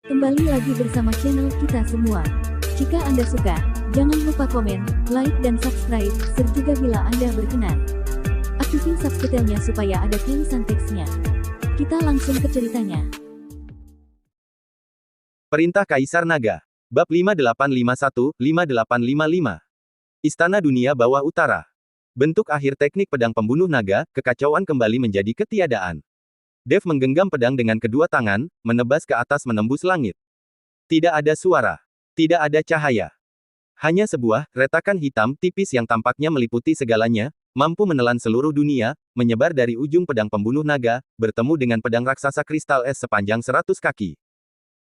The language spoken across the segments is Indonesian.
Kembali lagi bersama channel kita semua. Jika Anda suka, jangan lupa komen, like dan subscribe, serta bila Anda berkenan, aktifin subtitlenya supaya ada tulisan teksnya. Kita langsung ke ceritanya. Perintah Kaisar Naga. Bab 5851-5855. Istana Dunia Bawah Utara. Bentuk akhir teknik pedang pembunuh naga, kekacauan kembali menjadi ketiadaan. Dev menggenggam pedang dengan kedua tangan, menebas ke atas menembus langit. Tidak ada suara. Tidak ada cahaya. Hanya sebuah retakan hitam tipis yang tampaknya meliputi segalanya, mampu menelan seluruh dunia, menyebar dari ujung pedang pembunuh naga, bertemu dengan pedang raksasa kristal es sepanjang 100 kaki.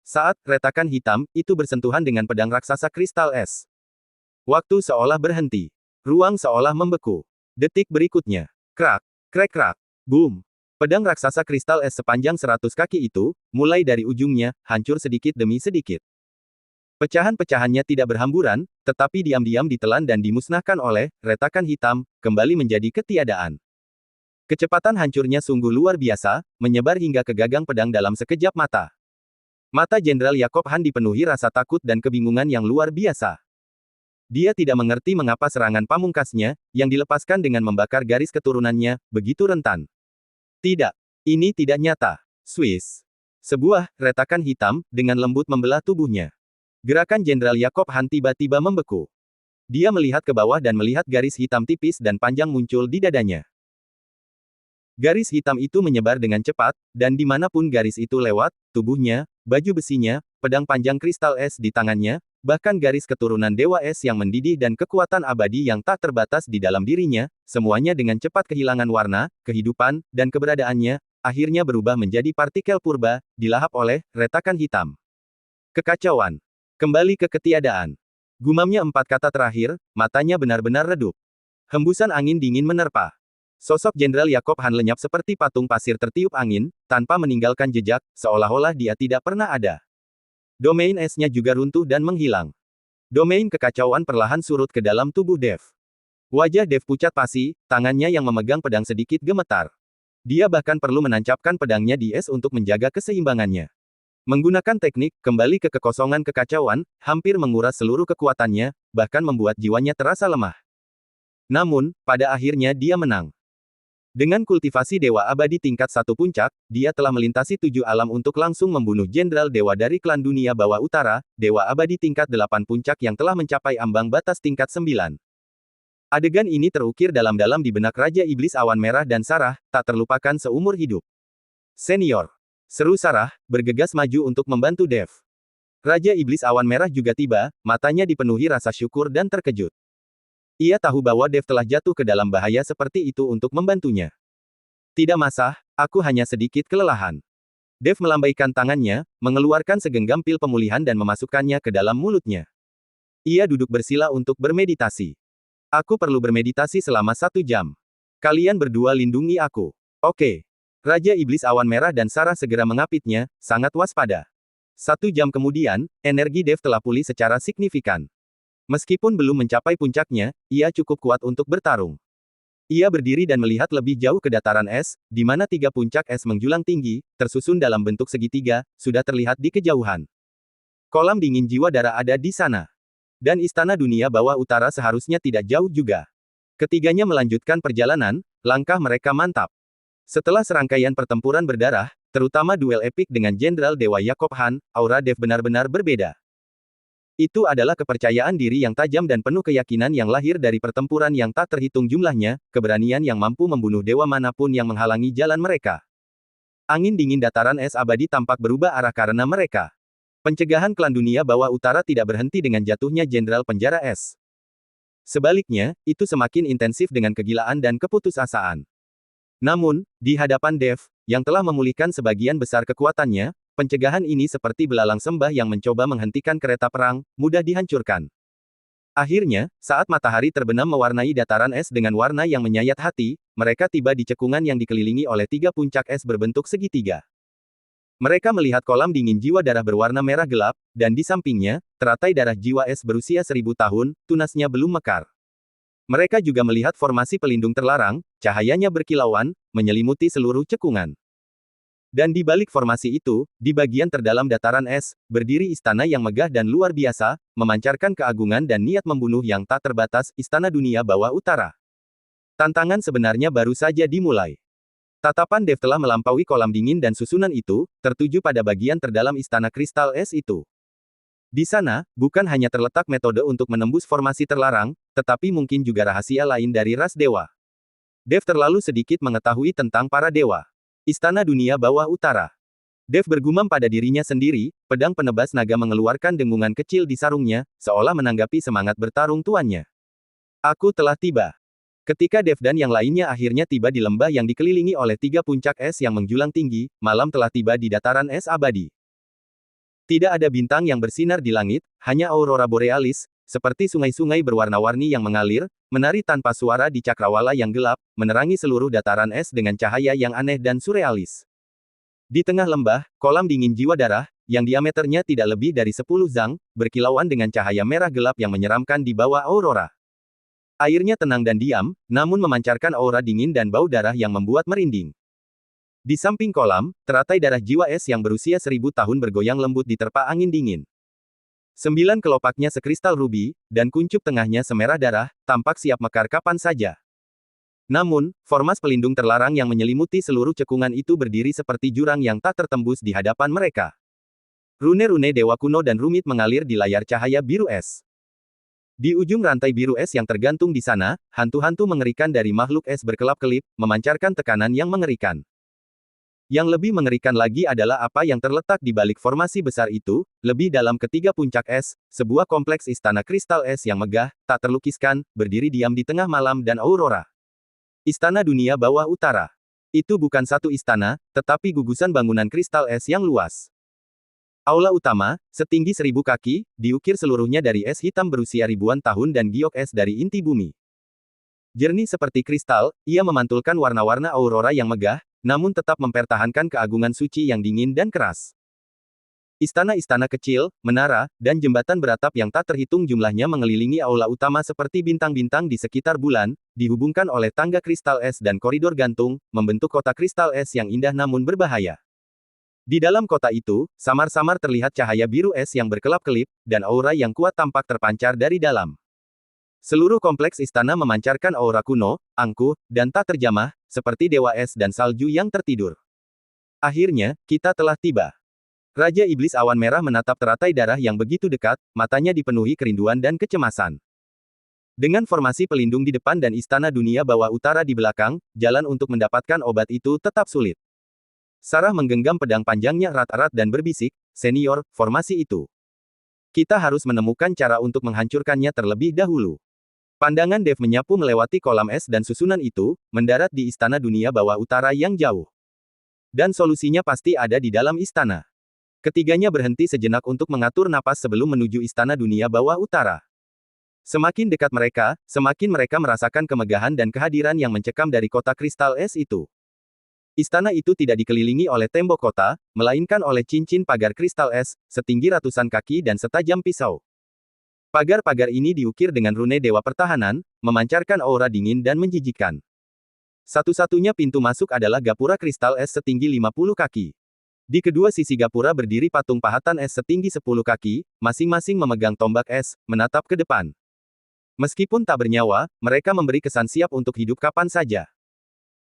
Saat retakan hitam itu bersentuhan dengan pedang raksasa kristal es, waktu seolah berhenti. Ruang seolah membeku. Detik berikutnya. Krak, krek krak, boom. Pedang raksasa kristal es sepanjang 100 kaki itu, mulai dari ujungnya, hancur sedikit demi sedikit. Pecahan-pecahannya tidak berhamburan, tetapi diam-diam ditelan dan dimusnahkan oleh retakan hitam, kembali menjadi ketiadaan. Kecepatan hancurnya sungguh luar biasa, menyebar hingga ke gagang pedang dalam sekejap mata. Mata Jenderal Yakob Han dipenuhi rasa takut dan kebingungan yang luar biasa. Dia tidak mengerti mengapa serangan pamungkasnya, yang dilepaskan dengan membakar garis keturunannya, begitu rentan. Tidak. Ini tidak nyata. Swiss. Sebuah retakan hitam, dengan lembut membelah tubuhnya. Gerakan Jenderal Yakob Han tiba-tiba membeku. Dia melihat ke bawah dan melihat garis hitam tipis dan panjang muncul di dadanya. Garis hitam itu menyebar dengan cepat, dan dimanapun garis itu lewat, tubuhnya, baju besinya, pedang panjang kristal es di tangannya, bahkan garis keturunan Dewa Es yang mendidih dan kekuatan abadi yang tak terbatas di dalam dirinya, semuanya dengan cepat kehilangan warna, kehidupan, dan keberadaannya, akhirnya berubah menjadi partikel purba, dilahap oleh retakan hitam. Kekacauan. Kembali ke ketiadaan. Gumamnya 4 kata terakhir, matanya benar-benar redup. Hembusan angin dingin menerpa. Sosok Jenderal Yakob Han lenyap seperti patung pasir tertiup angin, tanpa meninggalkan jejak, seolah-olah dia tidak pernah ada. Domain esnya juga runtuh dan menghilang. Domain kekacauan perlahan surut ke dalam tubuh Dev. Wajah Dev pucat pasi, tangannya yang memegang pedang sedikit gemetar. Dia bahkan perlu menancapkan pedangnya di es untuk menjaga keseimbangannya. Menggunakan teknik, kembali ke kekosongan kekacauan, hampir menguras seluruh kekuatannya, bahkan membuat jiwanya terasa lemah. Namun, pada akhirnya dia menang. Dengan kultivasi Dewa Abadi tingkat 1 puncak, dia telah melintasi 7 alam untuk langsung membunuh Jenderal Dewa dari klan Dunia Bawah Utara, Dewa Abadi tingkat 8 puncak yang telah mencapai ambang batas tingkat 9. Adegan ini terukir dalam-dalam di benak Raja Iblis Awan Merah dan Sarah, tak terlupakan seumur hidup. Senior. Seru Sarah, bergegas maju untuk membantu Dev. Raja Iblis Awan Merah juga tiba, matanya dipenuhi rasa syukur dan terkejut. Ia tahu bahwa Dev telah jatuh ke dalam bahaya seperti itu untuk membantunya. Tidak masalah, aku hanya sedikit kelelahan. Dev melambaikan tangannya, mengeluarkan segenggam pil pemulihan dan memasukkannya ke dalam mulutnya. Ia duduk bersila untuk bermeditasi. Aku perlu bermeditasi selama 1 jam. Kalian berdua lindungi aku. Oke. Raja Iblis Awan Merah dan Sarah segera mengapitnya, sangat waspada. 1 jam kemudian, energi Dev telah pulih secara signifikan. Meskipun belum mencapai puncaknya, ia cukup kuat untuk bertarung. Ia berdiri dan melihat lebih jauh ke dataran es, di mana 3 puncak es menjulang tinggi, tersusun dalam bentuk segitiga, sudah terlihat di kejauhan. Kolam dingin jiwa darah ada di sana. Dan Istana Dunia Bawah Utara seharusnya tidak jauh juga. Ketiganya melanjutkan perjalanan, langkah mereka mantap. Setelah serangkaian pertempuran berdarah, terutama duel epik dengan Jenderal Dewa Yakob Han, aura Dev benar-benar berbeda. Itu adalah kepercayaan diri yang tajam dan penuh keyakinan yang lahir dari pertempuran yang tak terhitung jumlahnya, keberanian yang mampu membunuh dewa manapun yang menghalangi jalan mereka. Angin dingin dataran es abadi tampak berubah arah karena mereka. Pencegahan klan Dunia Bawah Utara tidak berhenti dengan jatuhnya Jenderal Penjara Es. Sebaliknya, itu semakin intensif dengan kegilaan dan keputusasaan. Namun, di hadapan Dev, yang telah memulihkan sebagian besar kekuatannya, pencegahan ini seperti belalang sembah yang mencoba menghentikan kereta perang, mudah dihancurkan. Akhirnya, saat matahari terbenam mewarnai dataran es dengan warna yang menyayat hati, mereka tiba di cekungan yang dikelilingi oleh 3 puncak es berbentuk segitiga. Mereka melihat kolam dingin jiwa darah berwarna merah gelap, dan di sampingnya, teratai darah jiwa es berusia 1000 tahun, tunasnya belum mekar. Mereka juga melihat formasi pelindung terlarang, cahayanya berkilauan, menyelimuti seluruh cekungan. Dan di balik formasi itu, di bagian terdalam dataran es, berdiri istana yang megah dan luar biasa, memancarkan keagungan dan niat membunuh yang tak terbatas, Istana Dunia Bawah Utara. Tantangan sebenarnya baru saja dimulai. Tatapan Dev telah melampaui kolam dingin dan susunan itu, tertuju pada bagian terdalam istana kristal es itu. Di sana, bukan hanya terletak metode untuk menembus formasi terlarang, tetapi mungkin juga rahasia lain dari ras dewa. Dev terlalu sedikit mengetahui tentang para dewa. Istana Dunia Bawah Utara. Dev bergumam pada dirinya sendiri, pedang penebas naga mengeluarkan dengungan kecil di sarungnya, seolah menanggapi semangat bertarung tuannya. Aku telah tiba. Ketika Dev dan yang lainnya akhirnya tiba di lembah yang dikelilingi oleh 3 puncak es yang menjulang tinggi, malam telah tiba di dataran es abadi. Tidak ada bintang yang bersinar di langit, hanya aurora borealis, seperti sungai-sungai berwarna-warni yang mengalir, menari tanpa suara di cakrawala yang gelap, menerangi seluruh dataran es dengan cahaya yang aneh dan surrealis. Di tengah lembah, kolam dingin jiwa darah, yang diameternya tidak lebih dari 10 zang, berkilauan dengan cahaya merah gelap yang menyeramkan di bawah aurora. Airnya tenang dan diam, namun memancarkan aura dingin dan bau darah yang membuat merinding. Di samping kolam, teratai darah jiwa es yang berusia 1000 tahun bergoyang lembut diterpa angin dingin. 9 kelopaknya sekristal rubi, dan kuncup tengahnya semerah darah, tampak siap mekar kapan saja. Namun, formas pelindung terlarang yang menyelimuti seluruh cekungan itu berdiri seperti jurang yang tak tertembus di hadapan mereka. Rune-rune dewa kuno dan rumit mengalir di layar cahaya biru es. Di ujung rantai biru es yang tergantung di sana, hantu-hantu mengerikan dari makhluk es berkelap-kelip, memancarkan tekanan yang mengerikan. Yang lebih mengerikan lagi adalah apa yang terletak di balik formasi besar itu, lebih dalam ketiga puncak es, sebuah kompleks istana kristal es yang megah, tak terlukiskan, berdiri diam di tengah malam dan aurora. Istana Dunia Bawah Utara. Itu bukan satu istana, tetapi gugusan bangunan kristal es yang luas. Aula utama, setinggi 1000 kaki, diukir seluruhnya dari es hitam berusia ribuan tahun dan giok es dari inti bumi. Jernih seperti kristal, ia memantulkan warna-warna aurora yang megah, namun tetap mempertahankan keagungan suci yang dingin dan keras. Istana-istana kecil, menara, dan jembatan beratap yang tak terhitung jumlahnya mengelilingi aula utama seperti bintang-bintang di sekitar bulan, dihubungkan oleh tangga kristal es dan koridor gantung, membentuk kota kristal es yang indah namun berbahaya. Di dalam kota itu, samar-samar terlihat cahaya biru es yang berkelap-kelip, dan aura yang kuat tampak terpancar dari dalam. Seluruh kompleks istana memancarkan aura kuno, angkuh, dan tak terjamah, seperti dewa es dan salju yang tertidur. Akhirnya, kita telah tiba. Raja Iblis Awan Merah menatap teratai darah yang begitu dekat, matanya dipenuhi kerinduan dan kecemasan. Dengan formasi pelindung di depan dan istana dunia bawah utara di belakang, jalan untuk mendapatkan obat itu tetap sulit. Sarah menggenggam pedang panjangnya erat-erat dan berbisik, "Senior, formasi itu. Kita harus menemukan cara untuk menghancurkannya terlebih dahulu." Pandangan Dev menyapu melewati kolam es dan susunan itu, mendarat di istana dunia bawah utara yang jauh. Dan solusinya pasti ada di dalam istana. Ketiganya berhenti sejenak untuk mengatur napas sebelum menuju istana dunia bawah utara. Semakin dekat mereka, semakin mereka merasakan kemegahan dan kehadiran yang mencekam dari kota kristal es itu. Istana itu tidak dikelilingi oleh tembok kota, melainkan oleh cincin pagar kristal es, setinggi ratusan kaki dan setajam pisau. Pagar-pagar ini diukir dengan rune dewa pertahanan, memancarkan aura dingin dan menjijikkan. Satu-satunya pintu masuk adalah gapura kristal es setinggi 50 kaki. Di kedua sisi gapura berdiri patung pahatan es setinggi 10 kaki, masing-masing memegang tombak es, menatap ke depan. Meskipun tak bernyawa, mereka memberi kesan siap untuk hidup kapan saja.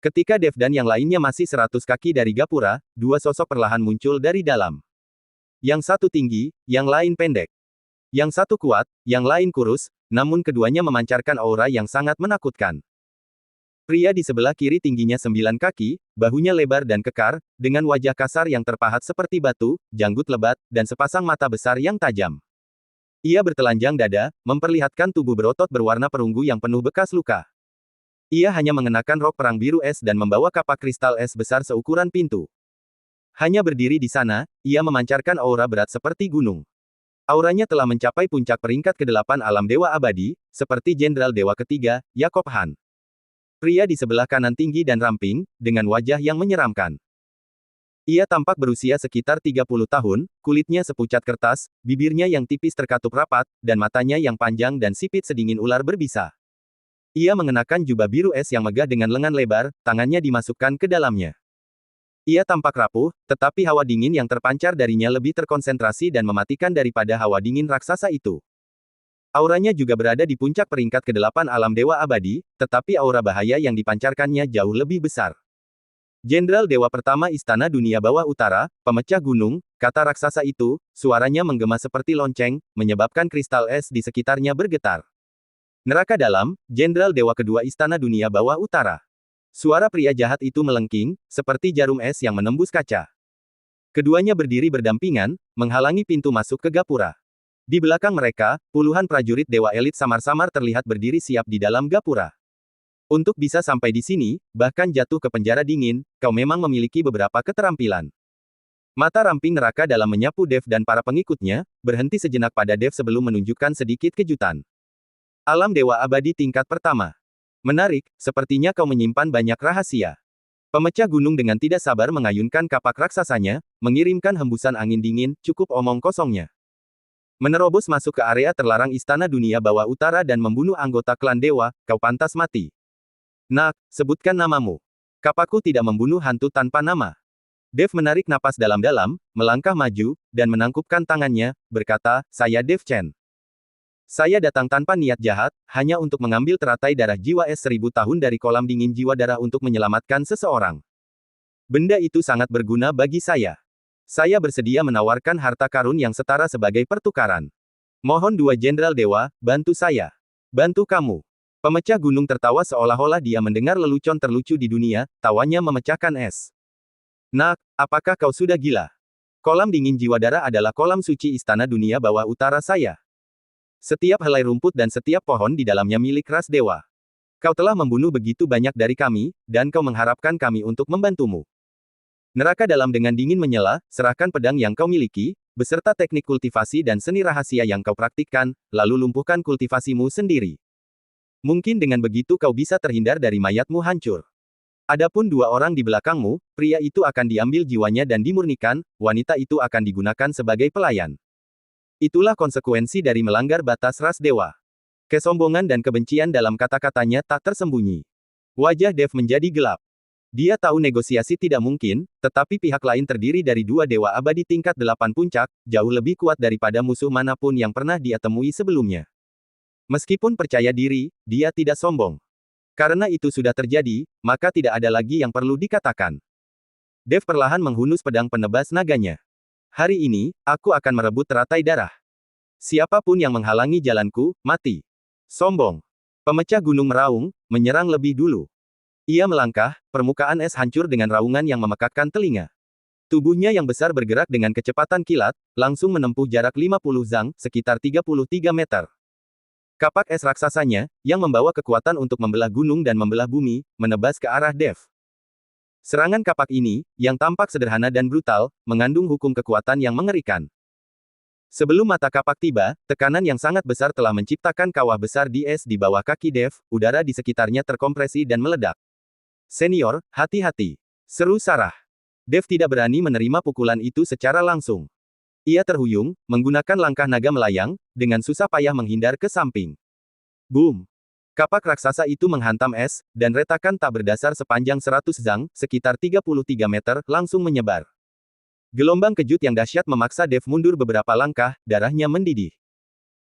Ketika Dev dan yang lainnya masih 100 kaki dari gapura, dua sosok perlahan muncul dari dalam. Yang satu tinggi, yang lain pendek. Yang satu kuat, yang lain kurus, namun keduanya memancarkan aura yang sangat menakutkan. Pria di sebelah kiri tingginya 9 kaki, bahunya lebar dan kekar, dengan wajah kasar yang terpahat seperti batu, janggut lebat, dan sepasang mata besar yang tajam. Ia bertelanjang dada, memperlihatkan tubuh berotot berwarna perunggu yang penuh bekas luka. Ia hanya mengenakan rok perang biru es dan membawa kapak kristal es besar seukuran pintu. Hanya berdiri di sana, ia memancarkan aura berat seperti gunung. Auranya telah mencapai puncak peringkat ke-8 alam dewa abadi, seperti Jenderal Dewa Ketiga, Yakob Han. Pria di sebelah kanan tinggi dan ramping, dengan wajah yang menyeramkan. Ia tampak berusia sekitar 30 tahun, kulitnya sepucat kertas, bibirnya yang tipis terkatup rapat, dan matanya yang panjang dan sipit sedingin ular berbisa. Ia mengenakan jubah biru es yang megah dengan lengan lebar, tangannya dimasukkan ke dalamnya. Ia tampak rapuh, tetapi hawa dingin yang terpancar darinya lebih terkonsentrasi dan mematikan daripada hawa dingin raksasa itu. Auranya juga berada di puncak peringkat ke-8 alam dewa abadi, tetapi aura bahaya yang dipancarkannya jauh lebih besar. Jenderal Dewa Pertama Istana Dunia Bawah Utara, pemecah gunung, kata raksasa itu, suaranya menggema seperti lonceng, menyebabkan kristal es di sekitarnya bergetar. Neraka dalam, Jenderal Dewa Kedua Istana Dunia Bawah Utara. Suara pria jahat itu melengking, seperti jarum es yang menembus kaca. Keduanya berdiri berdampingan, menghalangi pintu masuk ke gapura. Di belakang mereka, puluhan prajurit dewa elit samar-samar terlihat berdiri siap di dalam gapura. Untuk bisa sampai di sini, bahkan jatuh ke penjara dingin, kau memang memiliki beberapa keterampilan. Mata ramping neraka dalam menyapu Dev dan para pengikutnya, berhenti sejenak pada Dev sebelum menunjukkan sedikit kejutan. Alam Dewa Abadi tingkat pertama. Menarik, sepertinya kau menyimpan banyak rahasia. Pemecah gunung dengan tidak sabar mengayunkan kapak raksasanya, mengirimkan hembusan angin dingin, cukup omong kosongnya. Menerobos masuk ke area terlarang Istana Dunia Bawah Utara dan membunuh anggota klan dewa, kau pantas mati. Nak, sebutkan namamu. Kapakku tidak membunuh hantu tanpa nama. Dev menarik napas dalam-dalam, melangkah maju, dan menangkupkan tangannya, berkata, saya Dev Chen. Saya datang tanpa niat jahat, hanya untuk mengambil teratai darah jiwa es 1000 tahun dari kolam dingin jiwa darah untuk menyelamatkan seseorang. Benda itu sangat berguna bagi saya. Saya bersedia menawarkan harta karun yang setara sebagai pertukaran. Mohon dua jenderal dewa, bantu saya. Bantu kamu. Pemecah gunung tertawa seolah-olah dia mendengar lelucon terlucu di dunia, tawanya memecahkan es. Nak, apakah kau sudah gila? Kolam dingin jiwa darah adalah kolam suci Istana Dunia Bawah Utara saya. Setiap helai rumput dan setiap pohon di dalamnya milik ras dewa. Kau telah membunuh begitu banyak dari kami, dan kau mengharapkan kami untuk membantumu. Neraka dalam dengan dingin menyela, serahkan pedang yang kau miliki, beserta teknik kultivasi dan seni rahasia yang kau praktikkan, lalu lumpuhkan kultivasimu sendiri. Mungkin dengan begitu kau bisa terhindar dari mayatmu hancur. Adapun dua orang di belakangmu, pria itu akan diambil jiwanya dan dimurnikan, wanita itu akan digunakan sebagai pelayan. Itulah konsekuensi dari melanggar batas ras dewa. Kesombongan dan kebencian dalam kata-katanya tak tersembunyi. Wajah Dev menjadi gelap. Dia tahu negosiasi tidak mungkin, tetapi pihak lain terdiri dari dua dewa abadi tingkat 8 puncak, jauh lebih kuat daripada musuh manapun yang pernah dia temui sebelumnya. Meskipun percaya diri, dia tidak sombong. Karena itu sudah terjadi, maka tidak ada lagi yang perlu dikatakan. Dev perlahan menghunus pedang penebas naganya. Hari ini, aku akan merebut teratai darah. Siapapun yang menghalangi jalanku, mati. Sombong. Pemecah gunung meraung, menyerang lebih dulu. Ia melangkah, permukaan es hancur dengan raungan yang memekakkan telinga. Tubuhnya yang besar bergerak dengan kecepatan kilat, langsung menempuh jarak 50 zang, sekitar 33 meter. Kapak es raksasanya, yang membawa kekuatan untuk membelah gunung dan membelah bumi, menebas ke arah Dev. Serangan kapak ini, yang tampak sederhana dan brutal, mengandung hukum kekuatan yang mengerikan. Sebelum mata kapak tiba, tekanan yang sangat besar telah menciptakan kawah besar di es di bawah kaki Dev, udara di sekitarnya terkompresi dan meledak. Senior, hati-hati. Seru Sarah. Dev tidak berani menerima pukulan itu secara langsung. Ia terhuyung, menggunakan langkah naga melayang, dengan susah payah menghindar ke samping. Boom! Kapak raksasa itu menghantam es, dan retakan tak berdasar sepanjang 100 zang, sekitar 33 meter, langsung menyebar. Gelombang kejut yang dahsyat memaksa Dev mundur beberapa langkah, darahnya mendidih.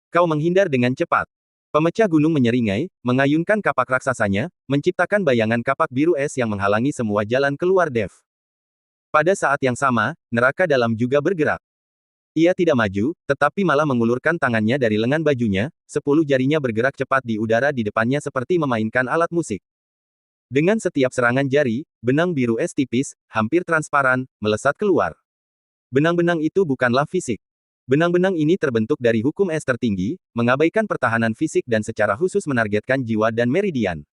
Kau menghindar dengan cepat. Pemecah gunung menyeringai, mengayunkan kapak raksasanya, menciptakan bayangan kapak biru es yang menghalangi semua jalan keluar Dev. Pada saat yang sama, neraka dalam juga bergerak. Ia tidak maju, tetapi malah mengulurkan tangannya dari lengan bajunya, 10 jarinya bergerak cepat di udara di depannya seperti memainkan alat musik. Dengan setiap serangan jari, benang biru es tipis, hampir transparan, melesat keluar. Benang-benang itu bukanlah fisik. Benang-benang ini terbentuk dari hukum es tertinggi, mengabaikan pertahanan fisik dan secara khusus menargetkan jiwa dan meridian.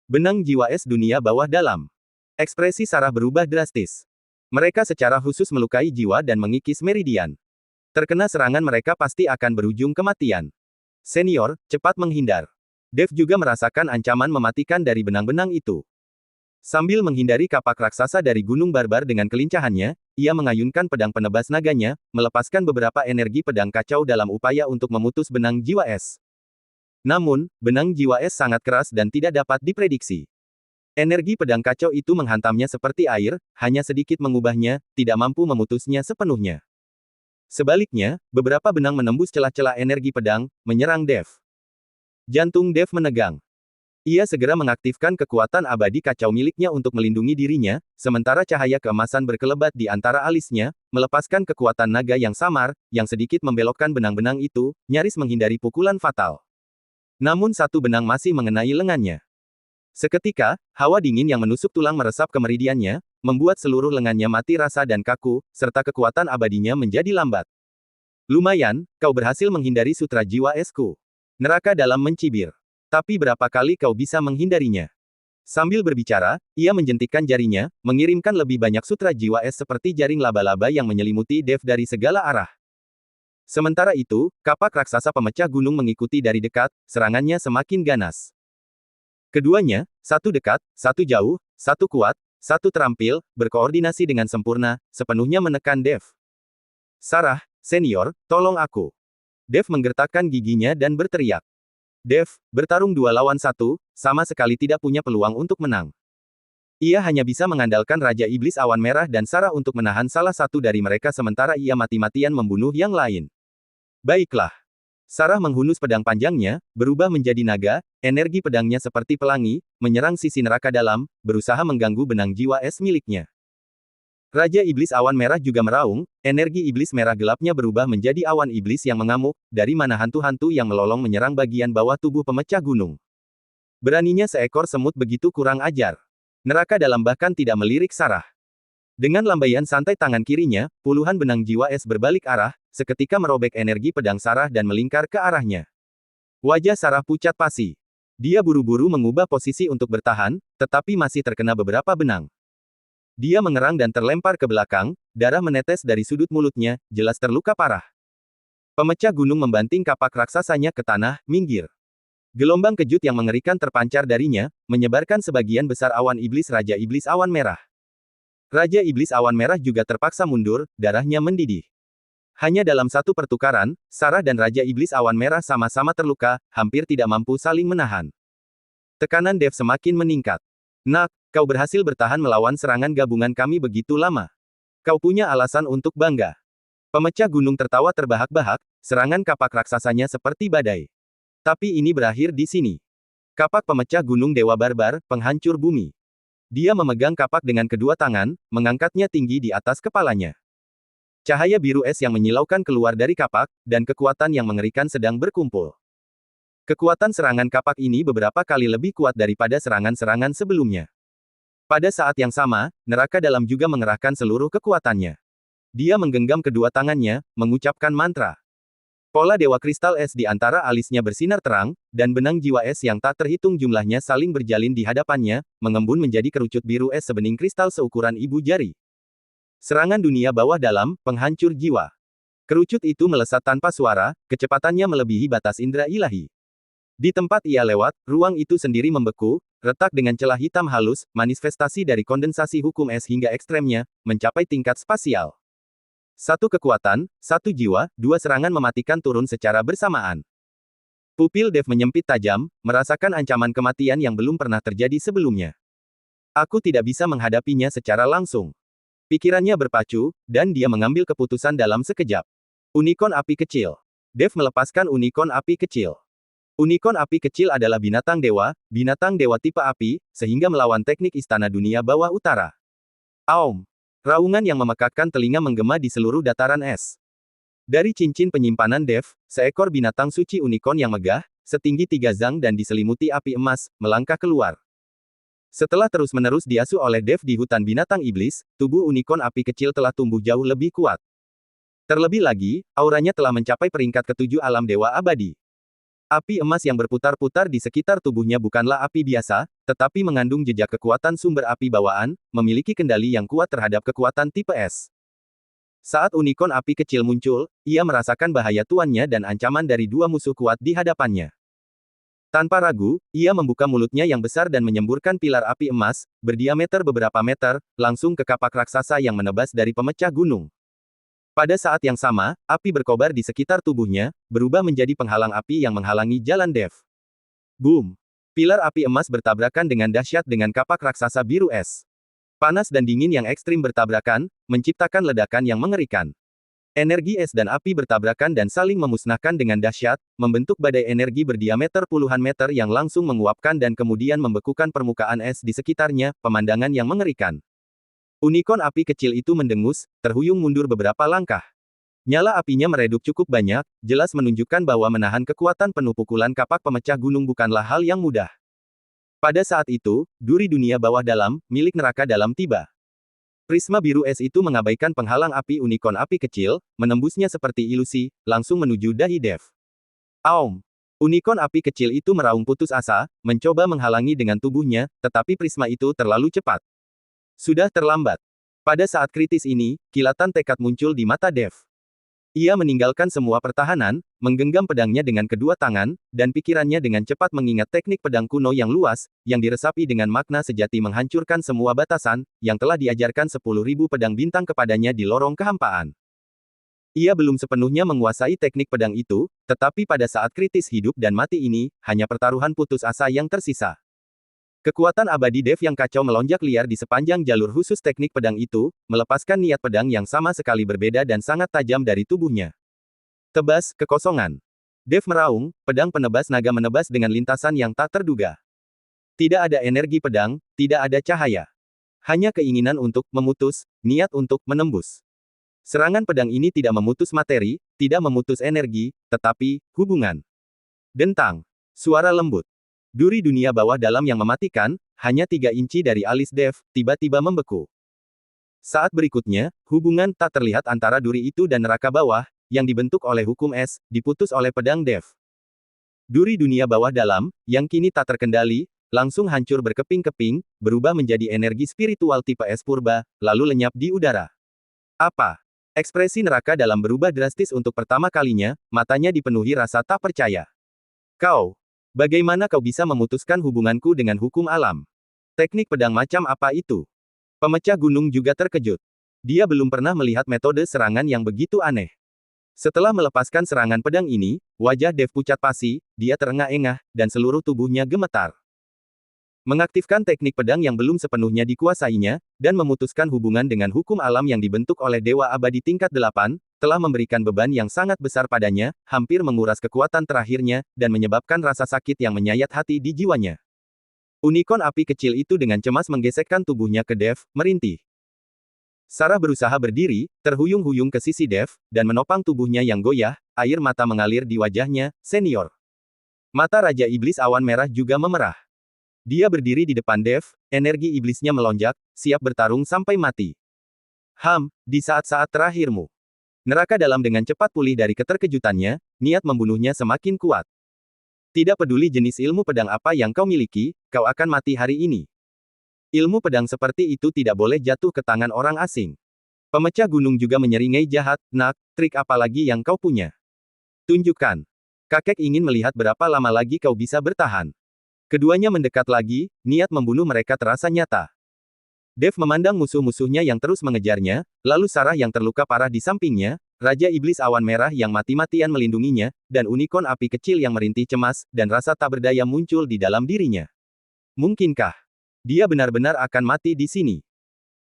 Benang jiwa es dunia bawah dalam. Ekspresi Sarah berubah drastis. Mereka secara khusus melukai jiwa dan mengikis meridian. Terkena serangan mereka pasti akan berujung kematian. Senior, cepat menghindar. Dev juga merasakan ancaman mematikan dari benang-benang itu. Sambil menghindari kapak raksasa dari gunung barbar dengan kelincahannya, ia mengayunkan pedang penebas naganya, melepaskan beberapa energi pedang kacau dalam upaya untuk memutus benang jiwa es. Namun, benang jiwa es sangat keras dan tidak dapat diprediksi. Energi pedang kacau itu menghantamnya seperti air, hanya sedikit mengubahnya, tidak mampu memutusnya sepenuhnya. Sebaliknya, beberapa benang menembus celah-celah energi pedang, menyerang Dev. Jantung Dev menegang. Ia segera mengaktifkan kekuatan abadi kacau miliknya untuk melindungi dirinya, sementara cahaya keemasan berkelebat di antara alisnya, melepaskan kekuatan naga yang samar, yang sedikit membelokkan benang-benang itu, nyaris menghindari pukulan fatal. Namun satu benang masih mengenai lengannya. Seketika, hawa dingin yang menusuk tulang meresap ke meridiannya, membuat seluruh lengannya mati rasa dan kaku, serta kekuatan abadinya menjadi lambat. Lumayan, kau berhasil menghindari sutra jiwa esku. Neraka dalam mencibir. Tapi berapa kali kau bisa menghindarinya? Sambil berbicara, ia menjentikkan jarinya, mengirimkan lebih banyak sutra jiwa es seperti jaring laba-laba yang menyelimuti Dev dari segala arah. Sementara itu, kapak raksasa pemecah gunung mengikuti dari dekat, serangannya semakin ganas. Keduanya, satu dekat, satu jauh, satu kuat, satu terampil, berkoordinasi dengan sempurna, sepenuhnya menekan Dev. Sarah, senior, tolong aku. Dev menggertakkan giginya dan berteriak. Dev, bertarung 2 lawan 1, sama sekali tidak punya peluang untuk menang. Ia hanya bisa mengandalkan Raja Iblis Awan Merah dan Sarah untuk menahan salah satu dari mereka sementara ia mati-matian membunuh yang lain. Baiklah. Sarah menghunus pedang panjangnya, berubah menjadi naga, energi pedangnya seperti pelangi, menyerang sisi neraka dalam, berusaha mengganggu benang jiwa es miliknya. Raja Iblis Awan Merah juga meraung, energi iblis merah gelapnya berubah menjadi awan iblis yang mengamuk, dari mana hantu-hantu yang melolong menyerang bagian bawah tubuh pemecah gunung. Beraninya seekor semut begitu kurang ajar. Neraka dalam bahkan tidak melirik Sarah. Dengan lambaian santai tangan kirinya, puluhan benang jiwa es berbalik arah, seketika merobek energi pedang Sarah dan melingkar ke arahnya. Wajah Sarah pucat pasi. Dia buru-buru mengubah posisi untuk bertahan, tetapi masih terkena beberapa benang. Dia mengerang dan terlempar ke belakang, darah menetes dari sudut mulutnya, jelas terluka parah. Pemecah gunung membanting kapak raksasanya ke tanah, minggir. Gelombang kejut yang mengerikan terpancar darinya, menyebarkan sebagian besar awan iblis Raja Iblis Awan Merah. Raja Iblis Awan Merah juga terpaksa mundur, darahnya mendidih. Hanya dalam satu pertukaran, Sarah dan Raja Iblis Awan Merah sama-sama terluka, hampir tidak mampu saling menahan. Tekanan Dev semakin meningkat. Nak, kau berhasil bertahan melawan serangan gabungan kami begitu lama. Kau punya alasan untuk bangga. Pemecah gunung tertawa terbahak-bahak, serangan kapak raksasanya seperti badai. Tapi ini berakhir di sini. Kapak pemecah gunung Dewa Barbar, penghancur bumi. Dia memegang kapak dengan kedua tangan, mengangkatnya tinggi di atas kepalanya. Cahaya biru es yang menyilaukan keluar dari kapak, dan kekuatan yang mengerikan sedang berkumpul. Kekuatan serangan kapak ini beberapa kali lebih kuat daripada serangan-serangan sebelumnya. Pada saat yang sama, neraka dalam juga mengerahkan seluruh kekuatannya. Dia menggenggam kedua tangannya, mengucapkan mantra. Pola Dewa Kristal Es di antara alisnya bersinar terang, dan benang jiwa es yang tak terhitung jumlahnya saling berjalin di hadapannya, mengembun menjadi kerucut biru es sebening kristal seukuran ibu jari. Serangan dunia bawah dalam, penghancur jiwa. Kerucut itu melesat tanpa suara, kecepatannya melebihi batas indera ilahi. Di tempat ia lewat, ruang itu sendiri membeku, retak dengan celah hitam halus, manifestasi dari kondensasi hukum es hingga ekstremnya, mencapai tingkat spasial. Satu kekuatan, satu jiwa, dua serangan mematikan turun secara bersamaan. Pupil Dev menyempit tajam, merasakan ancaman kematian yang belum pernah terjadi sebelumnya. Aku tidak bisa menghadapinya secara langsung. Pikirannya berpacu, dan dia mengambil keputusan dalam sekejap. Unicorn api kecil. Dev melepaskan unicorn api kecil. Unicorn api kecil adalah binatang dewa tipe api, sehingga melawan teknik istana dunia bawah utara. Aum. Raungan yang memekakkan telinga menggema di seluruh dataran es. Dari cincin penyimpanan Dev, seekor binatang suci unicorn yang megah, setinggi 3 zang dan diselimuti api emas, melangkah keluar. Setelah terus-menerus diasuh oleh Dev di hutan binatang iblis, tubuh unicorn api kecil telah tumbuh jauh lebih kuat. Terlebih lagi, auranya telah mencapai peringkat ke-7 alam dewa abadi. Api emas yang berputar-putar di sekitar tubuhnya bukanlah api biasa, tetapi mengandung jejak kekuatan sumber api bawaan, memiliki kendali yang kuat terhadap kekuatan tipe es. Saat unicorn api kecil muncul, ia merasakan bahaya tuannya dan ancaman dari dua musuh kuat di hadapannya. Tanpa ragu, ia membuka mulutnya yang besar dan menyemburkan pilar api emas, berdiameter beberapa meter, langsung ke kapak raksasa yang menebas dari pemecah gunung. Pada saat yang sama, api berkobar di sekitar tubuhnya, berubah menjadi penghalang api yang menghalangi jalan Dev. Boom! Pilar api emas bertabrakan dengan dahsyat dengan kapak raksasa biru es. Panas dan dingin yang ekstrim bertabrakan, menciptakan ledakan yang mengerikan. Energi es dan api bertabrakan dan saling memusnahkan dengan dahsyat, membentuk badai energi berdiameter puluhan meter yang langsung menguapkan dan kemudian membekukan permukaan es di sekitarnya, pemandangan yang mengerikan. Unikorn api kecil itu mendengus, terhuyung mundur beberapa langkah. Nyala apinya meredup cukup banyak, jelas menunjukkan bahwa menahan kekuatan penuh pukulan kapak pemecah gunung bukanlah hal yang mudah. Pada saat itu, duri dunia bawah dalam, milik neraka dalam tiba. Prisma biru es itu mengabaikan penghalang api unikorn api kecil, menembusnya seperti ilusi, langsung menuju dahi Dev. Aum! Unikorn api kecil itu meraung putus asa, mencoba menghalangi dengan tubuhnya, tetapi prisma itu terlalu cepat. Sudah terlambat. Pada saat kritis ini, kilatan tekad muncul di mata Dev. Ia meninggalkan semua pertahanan, menggenggam pedangnya dengan kedua tangan, dan pikirannya dengan cepat mengingat teknik pedang kuno yang luas, yang diresapi dengan makna sejati menghancurkan semua batasan, yang telah diajarkan 10.000 pedang bintang kepadanya di lorong kehampaan. Ia belum sepenuhnya menguasai teknik pedang itu, tetapi pada saat kritis hidup dan mati ini, hanya pertaruhan putus asa yang tersisa. Kekuatan abadi Dev yang kacau melonjak liar di sepanjang jalur khusus teknik pedang itu, melepaskan niat pedang yang sama sekali berbeda dan sangat tajam dari tubuhnya. Tebas, kekosongan. Dev meraung, pedang penebas naga menebas dengan lintasan yang tak terduga. Tidak ada energi pedang, tidak ada cahaya. Hanya keinginan untuk memutus, niat untuk menembus. Serangan pedang ini tidak memutus materi, tidak memutus energi, tetapi hubungan. Dentang. Suara lembut. Duri dunia bawah dalam yang mematikan, hanya 3 inci dari alis Dev, tiba-tiba membeku. Saat berikutnya, hubungan tak terlihat antara duri itu dan neraka bawah, yang dibentuk oleh hukum es, diputus oleh pedang Dev. Duri dunia bawah dalam, yang kini tak terkendali, langsung hancur berkeping-keping, berubah menjadi energi spiritual tipe es purba, lalu lenyap di udara. Apa? Ekspresi neraka dalam berubah drastis untuk pertama kalinya, matanya dipenuhi rasa tak percaya. Kau! Bagaimana kau bisa memutuskan hubunganku dengan hukum alam? Teknik pedang macam apa itu? Pemecah gunung juga terkejut. Dia belum pernah melihat metode serangan yang begitu aneh. Setelah melepaskan serangan pedang ini, wajah Dev pucat pasi, dia terengah-engah, dan seluruh tubuhnya gemetar. Mengaktifkan teknik pedang yang belum sepenuhnya dikuasainya, dan memutuskan hubungan dengan hukum alam yang dibentuk oleh Dewa Abadi tingkat 8, telah memberikan beban yang sangat besar padanya, hampir menguras kekuatan terakhirnya, dan menyebabkan rasa sakit yang menyayat hati di jiwanya. Unikorn api kecil itu dengan cemas menggesekkan tubuhnya ke Dev, merintih. Sarah berusaha berdiri, terhuyung-huyung ke sisi Dev, dan menopang tubuhnya yang goyah, air mata mengalir di wajahnya, senior. Mata Raja Iblis Awan Merah juga memerah. Dia berdiri di depan Dev, energi iblisnya melonjak, siap bertarung sampai mati. Di saat-saat terakhirmu. Neraka dalam dengan cepat pulih dari keterkejutannya, niat membunuhnya semakin kuat. Tidak peduli jenis ilmu pedang apa yang kau miliki, kau akan mati hari ini. Ilmu pedang seperti itu tidak boleh jatuh ke tangan orang asing. Pemecah gunung juga menyeringai jahat, nak, trik apa lagi yang kau punya? Tunjukkan. Kakek ingin melihat berapa lama lagi kau bisa bertahan. Keduanya mendekat lagi, niat membunuh mereka terasa nyata. Dev memandang musuh-musuhnya yang terus mengejarnya, lalu Sarah yang terluka parah di sampingnya, Raja Iblis Awan Merah yang mati-matian melindunginya, dan unikorn api kecil yang merintih cemas, dan rasa tak berdaya muncul di dalam dirinya. Mungkinkah dia benar-benar akan mati di sini?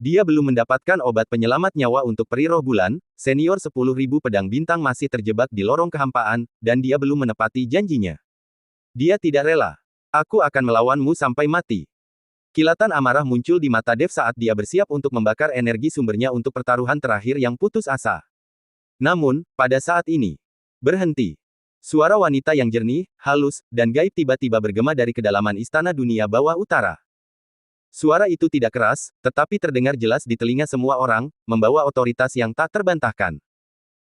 Dia belum mendapatkan obat penyelamat nyawa untuk peri roh bulan, senior 10.000 pedang bintang masih terjebak di lorong kehampaan, dan dia belum menepati janjinya. Dia tidak rela. Aku akan melawanmu sampai mati. Kilatan amarah muncul di mata Dev saat dia bersiap untuk membakar energi sumbernya untuk pertaruhan terakhir yang putus asa. Namun, pada saat ini, berhenti. Suara wanita yang jernih, halus, dan gaib tiba-tiba bergema dari kedalaman istana dunia bawah utara. Suara itu tidak keras, tetapi terdengar jelas di telinga semua orang, membawa otoritas yang tak terbantahkan.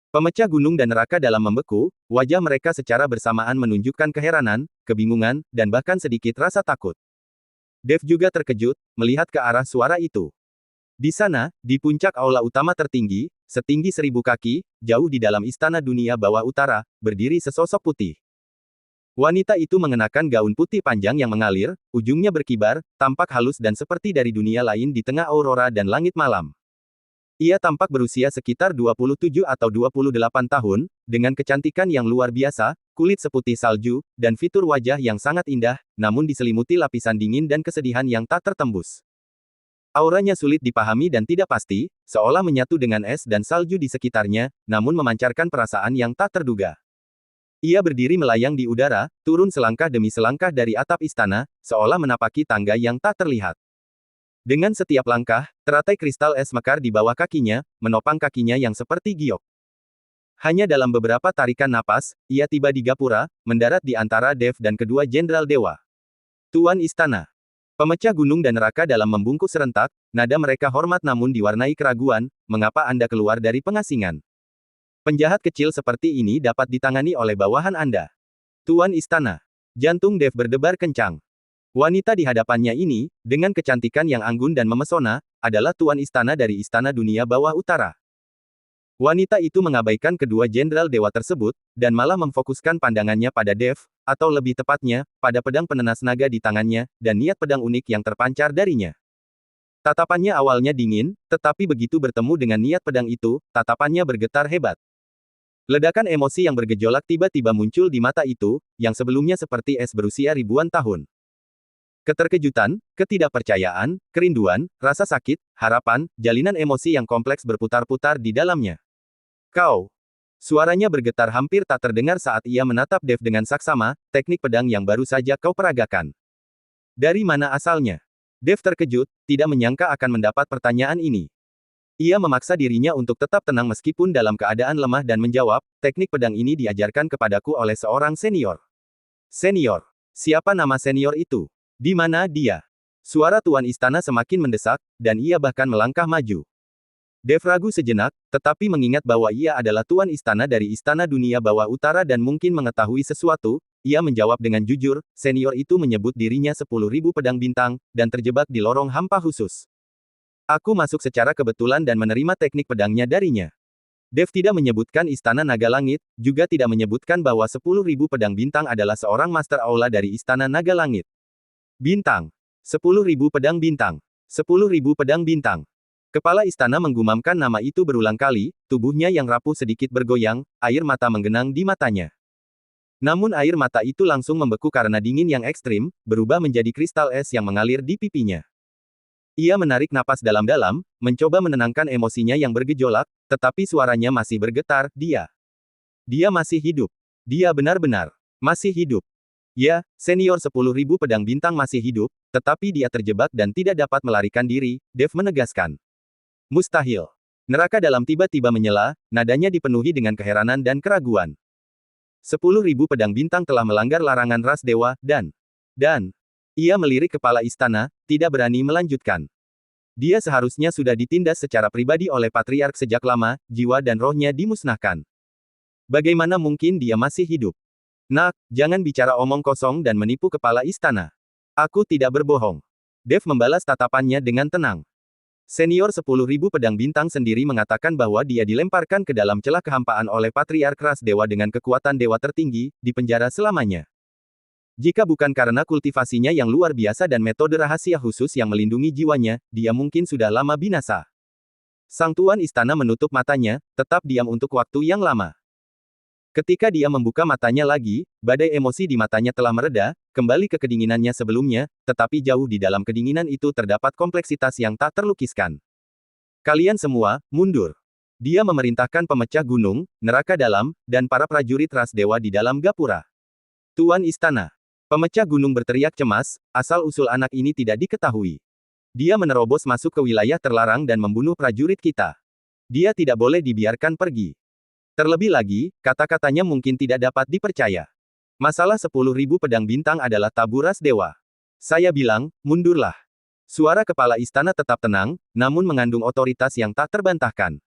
Pemecah gunung dan neraka dalam membeku, wajah mereka secara bersamaan menunjukkan keheranan, kebingungan, dan bahkan sedikit rasa takut. Dev juga terkejut, melihat ke arah suara itu. Di sana, di puncak aula utama tertinggi, setinggi 1000 kaki, jauh di dalam istana dunia bawah utara, berdiri sesosok putih. Wanita itu mengenakan gaun putih panjang yang mengalir, ujungnya berkibar, tampak halus dan seperti dari dunia lain di tengah aurora dan langit malam. Ia tampak berusia sekitar 27 atau 28 tahun, dengan kecantikan yang luar biasa, kulit seputih salju, dan fitur wajah yang sangat indah, namun diselimuti lapisan dingin dan kesedihan yang tak tertembus. Auranya sulit dipahami dan tidak pasti, seolah menyatu dengan es dan salju di sekitarnya, namun memancarkan perasaan yang tak terduga. Ia berdiri melayang di udara, turun selangkah demi selangkah dari atap istana, seolah menapaki tangga yang tak terlihat. Dengan setiap langkah, teratai kristal es mekar di bawah kakinya, menopang kakinya yang seperti giok. Hanya dalam beberapa tarikan napas, ia tiba di gapura, mendarat di antara Dev dan kedua jenderal dewa. Tuan Istana. Pemecah gunung dan neraka dalam membungkuk serentak, nada mereka hormat namun diwarnai keraguan, mengapa Anda keluar dari pengasingan? Penjahat kecil seperti ini dapat ditangani oleh bawahan Anda. Tuan Istana. Jantung Dev berdebar kencang. Wanita di hadapannya ini, dengan kecantikan yang anggun dan memesona, adalah Tuan Istana dari Istana Dunia Bawah Utara. Wanita itu mengabaikan kedua jenderal dewa tersebut, dan malah memfokuskan pandangannya pada Dev, atau lebih tepatnya, pada pedang penenas naga di tangannya, dan niat pedang unik yang terpancar darinya. Tatapannya awalnya dingin, tetapi begitu bertemu dengan niat pedang itu, tatapannya bergetar hebat. Ledakan emosi yang bergejolak tiba-tiba muncul di mata itu, yang sebelumnya seperti es berusia ribuan tahun. Keterkejutan, ketidakpercayaan, kerinduan, rasa sakit, harapan, jalinan emosi yang kompleks berputar-putar di dalamnya. Kau. Suaranya bergetar hampir tak terdengar saat ia menatap Dev dengan saksama, teknik pedang yang baru saja kau peragakan. Dari mana asalnya? Dev terkejut, tidak menyangka akan mendapat pertanyaan ini. Ia memaksa dirinya untuk tetap tenang meskipun dalam keadaan lemah dan menjawab, teknik pedang ini diajarkan kepadaku oleh seorang senior. Senior? Siapa nama senior itu? Di mana dia? Suara Tuan Istana semakin mendesak, dan ia bahkan melangkah maju. Dev ragu sejenak, tetapi mengingat bahwa ia adalah Tuan Istana dari Istana Dunia Bawah Utara dan mungkin mengetahui sesuatu, ia menjawab dengan jujur, senior itu menyebut dirinya 10.000 pedang bintang, dan terjebak di lorong hampa khusus. Aku masuk secara kebetulan dan menerima teknik pedangnya darinya. Dev tidak menyebutkan Istana Naga Langit, juga tidak menyebutkan bahwa 10.000 pedang bintang adalah seorang Master Aula dari Istana Naga Langit. Bintang. 10.000 pedang bintang. 10.000 pedang bintang. Kepala istana menggumamkan nama itu berulang kali, tubuhnya yang rapuh sedikit bergoyang, air mata menggenang di matanya. Namun air mata itu langsung membeku karena dingin yang ekstrim, berubah menjadi kristal es yang mengalir di pipinya. Ia menarik napas dalam-dalam, mencoba menenangkan emosinya yang bergejolak, tetapi suaranya masih bergetar, dia masih hidup. Dia benar-benar masih hidup. Ya, senior 10.000 pedang bintang masih hidup, tetapi dia terjebak dan tidak dapat melarikan diri, Dev menegaskan. Mustahil. Neraka dalam tiba-tiba menyela, nadanya dipenuhi dengan keheranan dan keraguan. 10.000 pedang bintang telah melanggar larangan ras dewa, dan ia melirik kepala istana, tidak berani melanjutkan. Dia seharusnya sudah ditindas secara pribadi oleh patriark sejak lama, jiwa dan rohnya dimusnahkan. Bagaimana mungkin dia masih hidup? Nak, jangan bicara omong kosong dan menipu kepala istana. Aku tidak berbohong. Dev membalas tatapannya dengan tenang. Senior 10.000 pedang bintang sendiri mengatakan bahwa dia dilemparkan ke dalam celah kehampaan oleh patriark ras dewa dengan kekuatan dewa tertinggi, di penjara selamanya. Jika bukan karena kultivasinya yang luar biasa dan metode rahasia khusus yang melindungi jiwanya, dia mungkin sudah lama binasa. Sang Tuan Istana menutup matanya, tetap diam untuk waktu yang lama. Ketika dia membuka matanya lagi, badai emosi di matanya telah mereda, kembali ke kedinginannya sebelumnya, tetapi jauh di dalam kedinginan itu terdapat kompleksitas yang tak terlukiskan. Kalian semua, mundur. Dia memerintahkan pemecah gunung, neraka dalam, dan para prajurit ras dewa di dalam gapura. Tuan Istana. Pemecah gunung berteriak cemas, asal-usul anak ini tidak diketahui. Dia menerobos masuk ke wilayah terlarang dan membunuh prajurit kita. Dia tidak boleh dibiarkan pergi. Terlebih lagi, kata-katanya mungkin tidak dapat dipercaya. Masalah 10.000 pedang bintang adalah tabu ras dewa. Saya bilang, mundurlah. Suara kepala istana tetap tenang, namun mengandung otoritas yang tak terbantahkan.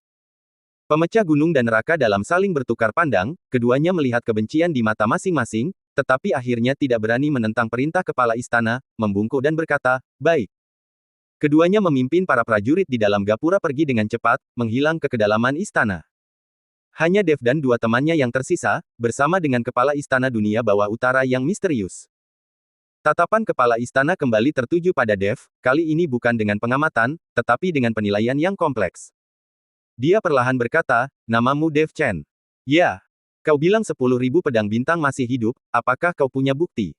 Pemecah gunung dan neraka dalam saling bertukar pandang, keduanya melihat kebencian di mata masing-masing, tetapi akhirnya tidak berani menentang perintah kepala istana, membungkuk dan berkata, baik. Keduanya memimpin para prajurit di dalam gapura pergi dengan cepat, menghilang ke kedalaman istana. Hanya Dev dan dua temannya yang tersisa, bersama dengan kepala istana dunia bawah utara yang misterius. Tatapan kepala istana kembali tertuju pada Dev, kali ini bukan dengan pengamatan, tetapi dengan penilaian yang kompleks. Dia perlahan berkata, namamu Dev Chen. Ya. Kau bilang 10.000 pedang bintang masih hidup, apakah kau punya bukti?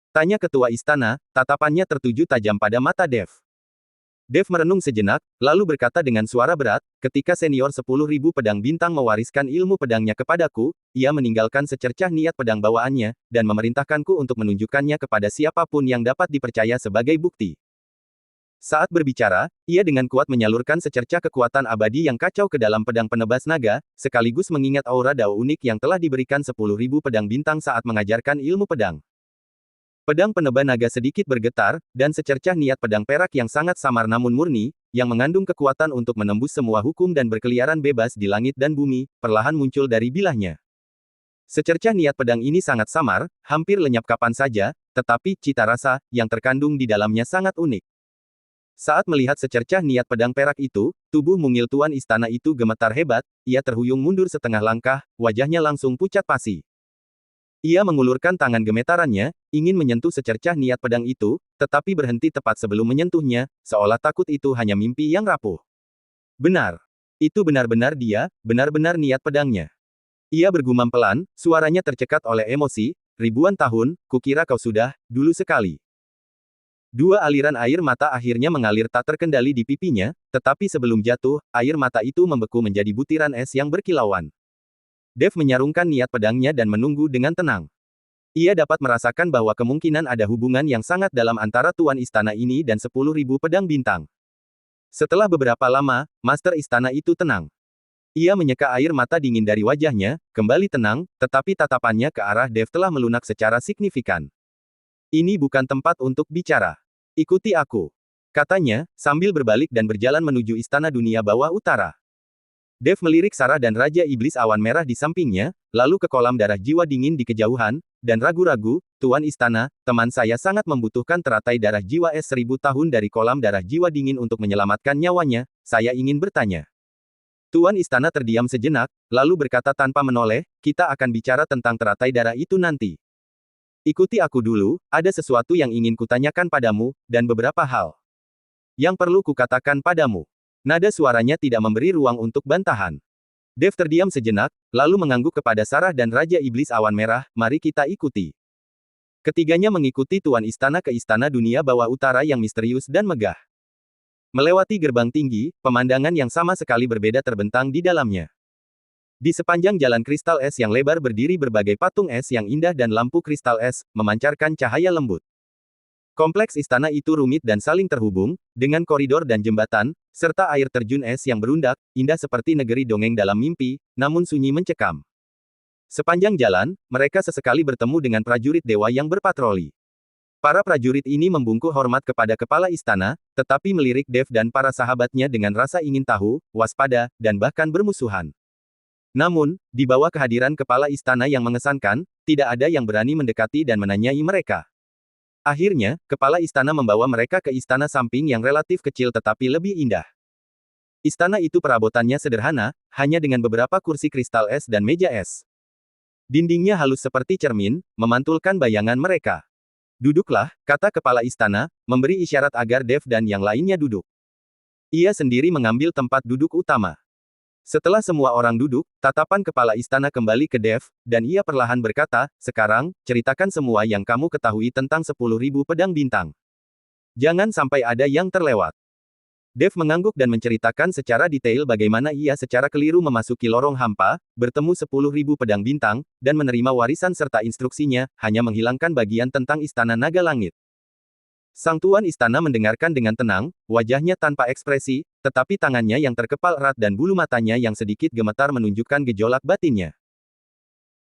Tanya ketua istana, tatapannya tertuju tajam pada mata Dev. Dev merenung sejenak, lalu berkata dengan suara berat, ketika senior 10.000 pedang bintang mewariskan ilmu pedangnya kepadaku, ia meninggalkan secercah niat pedang bawaannya, dan memerintahkanku untuk menunjukkannya kepada siapapun yang dapat dipercaya sebagai bukti. Saat berbicara, ia dengan kuat menyalurkan secercah kekuatan abadi yang kacau ke dalam pedang penebas naga, sekaligus mengingat aura dao unik yang telah diberikan 10.000 pedang bintang saat mengajarkan ilmu pedang. Pedang penebas naga sedikit bergetar, dan secercah niat pedang perak yang sangat samar namun murni, yang mengandung kekuatan untuk menembus semua hukum dan berkeliaran bebas di langit dan bumi, perlahan muncul dari bilahnya. Secercah niat pedang ini sangat samar, hampir lenyap kapan saja, tetapi cita rasa yang terkandung di dalamnya sangat unik. Saat melihat secercah niat pedang perak itu, tubuh mungil tuan istana itu gemetar hebat, ia terhuyung mundur setengah langkah, wajahnya langsung pucat pasi. Ia mengulurkan tangan gemetarannya, ingin menyentuh secercah niat pedang itu, tetapi berhenti tepat sebelum menyentuhnya, seolah takut itu hanya mimpi yang rapuh. Benar. Itu benar-benar dia, benar-benar niat pedangnya. Ia bergumam pelan, suaranya tercekat oleh emosi, ribuan tahun, kukira kau sudah, dulu sekali. Dua aliran air mata akhirnya mengalir tak terkendali di pipinya, tetapi sebelum jatuh, air mata itu membeku menjadi butiran es yang berkilauan. Dev menyarungkan niat pedangnya dan menunggu dengan tenang. Ia dapat merasakan bahwa kemungkinan ada hubungan yang sangat dalam antara tuan istana ini dan 10.000 pedang bintang. Setelah beberapa lama, master istana itu tenang. Ia menyeka air mata dingin dari wajahnya, kembali tenang, tetapi tatapannya ke arah Dev telah melunak secara signifikan. Ini bukan tempat untuk bicara. Ikuti aku, katanya, sambil berbalik dan berjalan menuju istana dunia bawah utara. Dev melirik Sarah dan Raja Iblis Awan Merah di sampingnya, lalu ke kolam darah jiwa dingin di kejauhan, dan ragu-ragu, Tuan Istana, teman saya sangat membutuhkan teratai darah jiwa es 1000 tahun dari kolam darah jiwa dingin untuk menyelamatkan nyawanya, saya ingin bertanya. Tuan Istana terdiam sejenak, lalu berkata tanpa menoleh, kita akan bicara tentang teratai darah itu nanti. Ikuti aku dulu, ada sesuatu yang ingin kutanyakan padamu, dan beberapa hal yang perlu kukatakan padamu. Nada suaranya tidak memberi ruang untuk bantahan. Dev terdiam sejenak, lalu mengangguk kepada Sarah dan Raja Iblis Awan Merah, mari kita ikuti. Ketiganya mengikuti Tuan Istana ke Istana Dunia Bawah Utara yang misterius dan megah. Melewati gerbang tinggi, pemandangan yang sama sekali berbeda terbentang di dalamnya. Di sepanjang jalan kristal es yang lebar berdiri berbagai patung es yang indah dan lampu kristal es, memancarkan cahaya lembut. Kompleks istana itu rumit dan saling terhubung, dengan koridor dan jembatan, serta air terjun es yang berundak, indah seperti negeri dongeng dalam mimpi, namun sunyi mencekam. Sepanjang jalan, mereka sesekali bertemu dengan prajurit dewa yang berpatroli. Para prajurit ini membungkuk hormat kepada kepala istana, tetapi melirik Dev dan para sahabatnya dengan rasa ingin tahu, waspada, dan bahkan bermusuhan. Namun, di bawah kehadiran kepala istana yang mengesankan, tidak ada yang berani mendekati dan menanyai mereka. Akhirnya, kepala istana membawa mereka ke istana samping yang relatif kecil tetapi lebih indah. Istana itu perabotannya sederhana, hanya dengan beberapa kursi kristal es dan meja es. Dindingnya halus seperti cermin, memantulkan bayangan mereka. Duduklah, kata kepala istana, memberi isyarat agar Dev dan yang lainnya duduk. Ia sendiri mengambil tempat duduk utama. Setelah semua orang duduk, tatapan kepala istana kembali ke Dev, dan ia perlahan berkata, sekarang, ceritakan semua yang kamu ketahui tentang 10.000 pedang bintang. Jangan sampai ada yang terlewat. Dev mengangguk dan menceritakan secara detail bagaimana ia secara keliru memasuki lorong hampa, bertemu 10.000 pedang bintang, dan menerima warisan serta instruksinya, hanya menghilangkan bagian tentang istana naga langit. Sang tuan istana mendengarkan dengan tenang, wajahnya tanpa ekspresi, tetapi tangannya yang terkepal erat dan bulu matanya yang sedikit gemetar menunjukkan gejolak batinnya.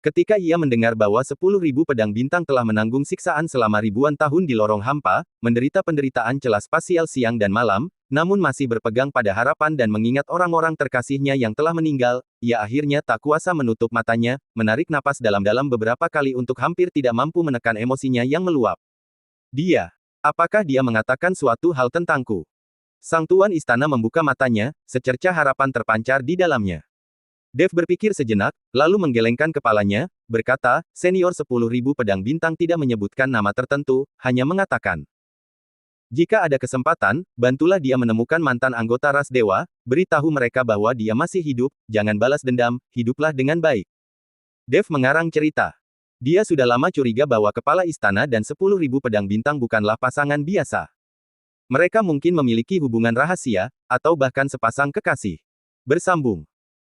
Ketika ia mendengar bahwa 10.000 pedang bintang telah menanggung siksaan selama ribuan tahun di lorong hampa, menderita penderitaan celah spasial siang dan malam, namun masih berpegang pada harapan dan mengingat orang-orang terkasihnya yang telah meninggal, ia akhirnya tak kuasa menutup matanya, menarik napas dalam-dalam beberapa kali untuk hampir tidak mampu menekan emosinya yang meluap. Apakah dia mengatakan suatu hal tentangku? Sang tuan istana membuka matanya, secercah harapan terpancar di dalamnya. Dev berpikir sejenak, lalu menggelengkan kepalanya, berkata, senior 10.000 pedang bintang tidak menyebutkan nama tertentu, hanya mengatakan. Jika ada kesempatan, bantulah dia menemukan mantan anggota ras dewa, beritahu mereka bahwa dia masih hidup, jangan balas dendam, hiduplah dengan baik. Dev mengarang cerita. Dia sudah lama curiga bahwa kepala istana dan 10.000 pedang bintang bukanlah pasangan biasa. Mereka mungkin memiliki hubungan rahasia, atau bahkan sepasang kekasih. Bersambung.